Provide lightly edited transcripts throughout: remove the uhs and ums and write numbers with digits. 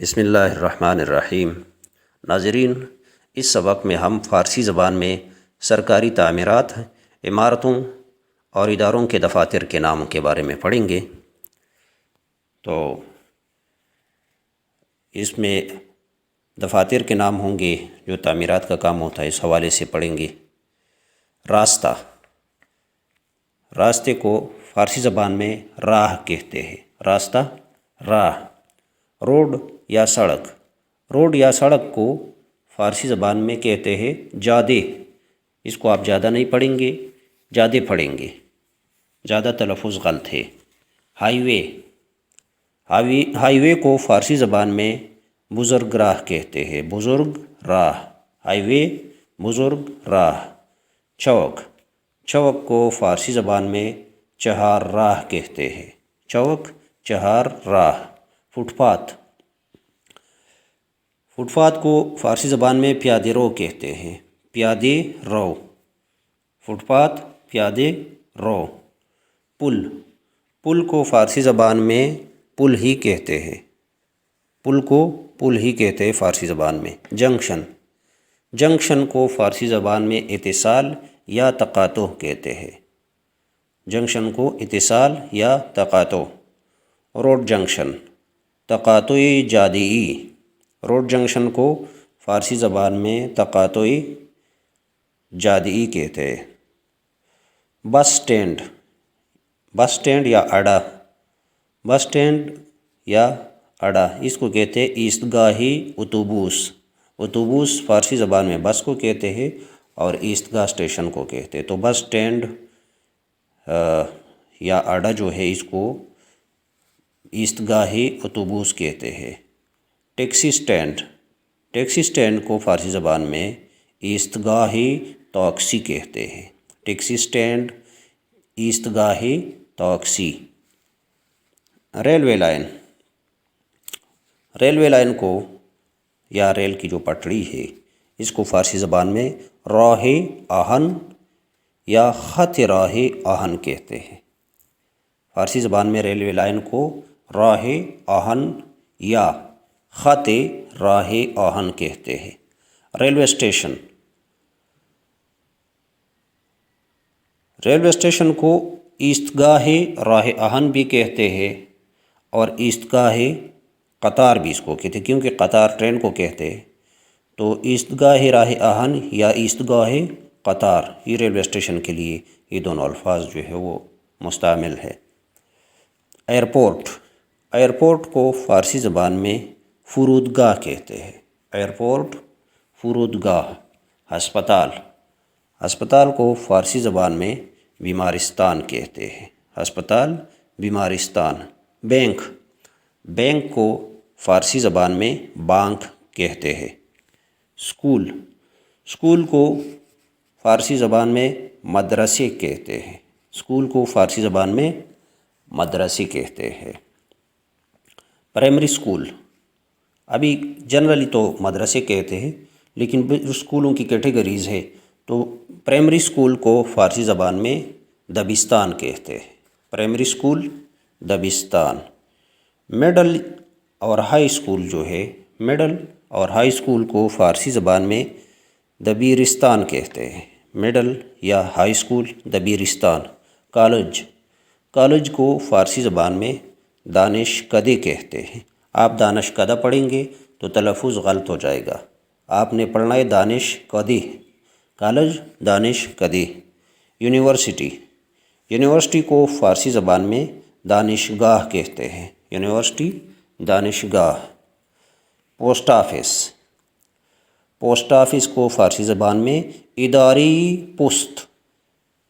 بسم اللہ الرحمن الرحیم۔ ناظرین، اس سبق میں ہم فارسی زبان میں سرکاری تعمیرات، عمارتوں اور اداروں کے دفاتر کے نام کے بارے میں پڑھیں گے۔ تو اس میں دفاتر کے نام ہوں گے جو تعمیرات کا کام ہوتا ہے، اس حوالے سے پڑھیں گے۔ راستہ، راستے کو فارسی زبان میں راہ کہتے ہیں۔ راستہ، راہ۔ روڈ یا سڑک، روڈ یا سڑک کو فارسی زبان میں کہتے ہیں جادے۔ اس کو آپ زیادہ نہیں پڑھیں گے، جادے پڑھیں گے، زیادہ تلفظ غلط ہے۔ ہائی وے، ہائی وے کو فارسی زبان میں بزرگ راہ کہتے ہیں، بزرگ راہ۔ ہائی وے، بزرگ راہ۔ چوک، چوک کو فارسی زبان میں چہار راہ کہتے ہیں، چوک، چہار راہ۔ فٹ پاتھ، فٹ پاتھ کو فارسی زبان میں پیادے رو کہتے ہیں، پیادے رو۔ فٹ پاتھ، پیادے رو۔ پل، پل کو فارسی زبان میں پل ہی کہتے ہیں، پل کو پل ہی کہتے ہیں فارسی زبان میں۔ جنکشن، جنکشن کو فارسی زبان میں اتصال یا تقاطع کہتے ہیں، جنکشن کو اتصال یا تقاطع۔ روڈ جنکشن، تقاطعی جادئی، روڈ جنکشن کو فارسی زبان میں تقاطعی جادئی کہتے ہیں۔ بس سٹینڈ، بس سٹینڈ یا اڈا، بس سٹینڈ یا اڈا، اس کو کہتے ہیں ایستگاہی اتوبوس۔ اتوبوس فارسی زبان میں بس کو کہتے ہیں اور ایستگاہ اسٹیشن کو کہتے ہیں۔ تو بس سٹینڈ یا اڈا جو ہے اس کو ایستگاہی اتوبوس کہتے ہیں۔ ٹیکسی سٹینڈ، ٹیکسی سٹینڈ کو فارسی زبان میں ایستگاہی توکسی کہتے ہیں، ٹیکسی سٹینڈ، ایستگاہی توکسی۔ ریلوے لائن، ریلوے لائن کو یا ریل کی جو پٹڑی ہے اس کو فارسی زبان میں راہ آہن یا خط راہ آہن کہتے ہیں۔ فارسی زبان میں ریلوے لائن کو راہ آہن یا خط راہ آہن کہتے ہیں۔ ریلوے اسٹیشن، ریلوے اسٹیشن کو ایستگاہ راہ آہن بھی کہتے ہیں اور ایستگاہ قطار بھی اس کو کہتے ہیں، کیونکہ قطار ٹرین کو کہتے ہیں۔ تو ایستگاہ راہ آہن یا ایستگاہ قطار، یہ ریلوے اسٹیشن کے لیے یہ دونوں الفاظ جو ہے وہ مستعمل ہے۔ ایئرپورٹ، ایئرپورٹ کو فارسی زبان میں فرودگاہ کہتے ہیں، ایئرپورٹ، فرودگاہ۔ ہسپتال، ہسپتال کو فارسی زبان میں بیمارستان کہتے ہیں، ہسپتال، بیمارستان۔ بینک، بینک کو فارسی زبان میں بانک کہتے ہیں۔ اسکول، اسکول کو فارسی زبان میں مدرسے کہتے ہیں، اسکول کو فارسی زبان میں مدرسے کہتے ہیں۔ پرائمری اسکول، ابھی جنرلی تو مدرسے کہتے ہیں لیکن اسکولوں کی کیٹیگریز ہے، تو پرائمری اسکول کو فارسی زبان میں دبستان کہتے ہیں، پرائمری اسکول، دبستان۔ مڈل اور ہائی اسکول جو ہے، مڈل اور ہائی اسکول کو فارسی زبان میں دبیرستان کہتے ہیں، مڈل یا ہائی اسکول، دبیرستان۔ کالج، کالج کو فارسی زبان میں دانش کدے کہتے ہیں۔ آپ دانش کدہ پڑھیں گے تو تلفظ غلط ہو جائے گا، آپ نے پڑھنا ہے دانش کدے، کالج دانش کدے۔ یونیورسٹی، یونیورسٹی کو فارسی زبان میں دانشگاہ کہتے ہیں، یونیورسٹی، دانشگاہ۔ پوسٹ آفس، پوسٹ آفس کو فارسی زبان میں اداری پست،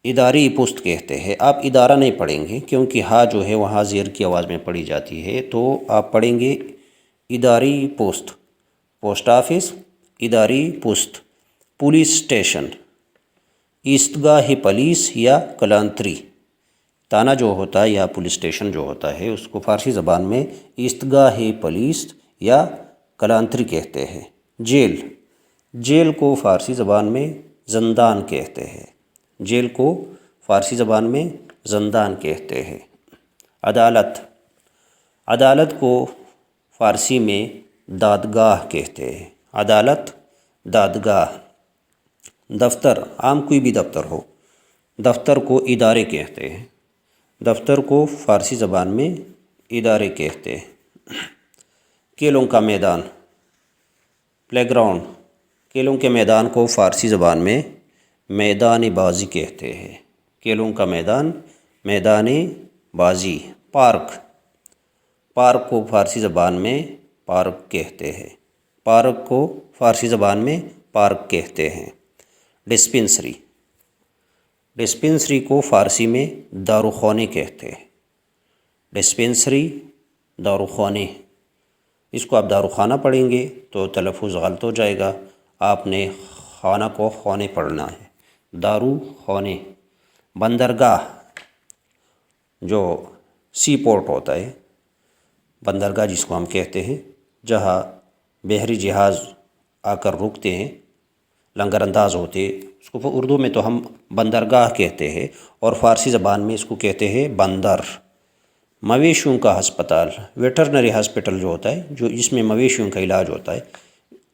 اداری پست کہتے ہیں۔ آپ ادارہ نہیں پڑھیں گے کیونکہ ہاں جو ہے وہاں زیر کی آواز میں پڑھی جاتی ہے، تو آپ پڑھیں گے اداری پست، پوسٹ آفس، اداری پست۔ پولیس اسٹیشن، ایستگاہ پولیس یا کلانتری، تانا جو ہوتا ہے یا پولیس اسٹیشن جو ہوتا ہے اس کو فارسی زبان میں ایستگاہ پولیس یا کلانتری کہتے ہیں۔ جیل، جیل کو فارسی زبان میں زندان کہتے ہیں، جیل کو فارسی زبان میں زندان کہتے ہیں۔ عدالت، عدالت کو فارسی میں دادگاہ کہتے ہیں، عدالت دادگاہ۔ دفتر، عام کوئی بھی دفتر ہو، دفتر کو ادارے کہتے ہیں، دفتر کو فارسی زبان میں ادارے کہتے ہیں۔ کھیلوں کا میدان، پلے گراؤنڈ، کھیلوں کے میدان کو فارسی زبان میں میدان بازی کہتے ہیں، کھیلوں کا میدان میدان بازی۔ پارک، پارک کو فارسی زبان میں پارک کہتے ہیں، پارک کو فارسی زبان میں پارک کہتے ہیں۔ ڈسپنسری، ڈسپنسری کو فارسی میں داروخانے کہتے ہیں، ڈسپنسری داروخانے۔ اس کو آپ داروخانہ پڑھیں گے تو تلفظ غلط ہو جائے گا، آپ نے خانہ کو خانے پڑھنا ہے، داروخانے۔ بندرگاہ، جو سی پورٹ ہوتا ہے، بندرگاہ جس کو ہم کہتے ہیں، جہاں بحری جہاز آ کر رکتے ہیں، لنگر انداز ہوتے، اس کو اردو میں تو ہم بندرگاہ کہتے ہیں اور فارسی زبان میں اس کو کہتے ہیں بندر۔ مویشیوں کا ہسپتال، ویٹرنری ہاسپٹل جو ہوتا ہے، جو جس میں مویشیوں کا علاج ہوتا ہے،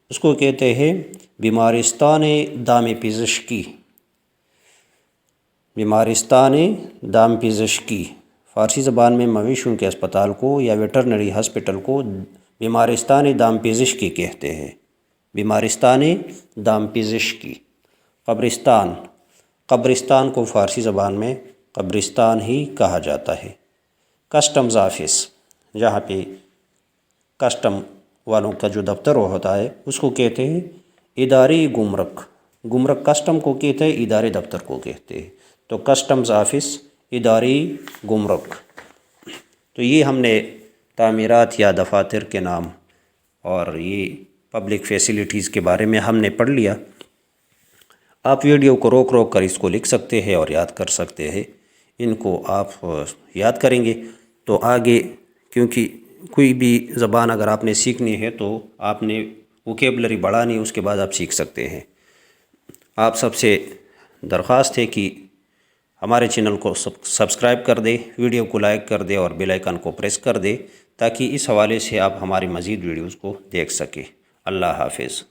اس کو کہتے ہیں بیمارستان دام پزشکی، بیمارستان دام پزشکی۔ فارسی زبان میں مویشیوں کے اسپتال کو یا ویٹرنری ہاسپٹل کو بیمارستان دام پزشکی کہتے ہیں، بیمارستان دام پزشکی۔ قبرستان، قبرستان کو فارسی زبان میں قبرستان ہی کہا جاتا ہے۔ کسٹمز آفس، جہاں پہ کسٹم والوں کا جو دفتر ہوتا ہے اس کو کہتے ہیں ادارے گمرک، گمرک کسٹم کو کہتے ہیں، ادارے دفتر کو کہتے ہیں، تو کسٹمز آفس، ادارے گمرک۔ تو یہ ہم نے تعمیرات یا دفاتر کے نام اور یہ پبلک فیسلٹیز کے بارے میں ہم نے پڑھ لیا۔ آپ ویڈیو کو روک روک کر اس کو لکھ سکتے ہیں اور یاد کر سکتے ہیں، ان کو آپ یاد کریں گے تو آگے، کیونکہ کوئی بھی زبان اگر آپ نے سیکھنی ہے تو آپ نے ووکیبلری بڑھانی، اس کے بعد آپ سیکھ سکتے ہیں۔ آپ سب سے درخواست ہے کہ ہمارے چینل کو سبسکرائب کر دے، ویڈیو کو لائک کر دے اور بیل آئیکن کو پریس کر دے تاکہ اس حوالے سے آپ ہماری مزید ویڈیوز کو دیکھ سکیں۔ اللہ حافظ۔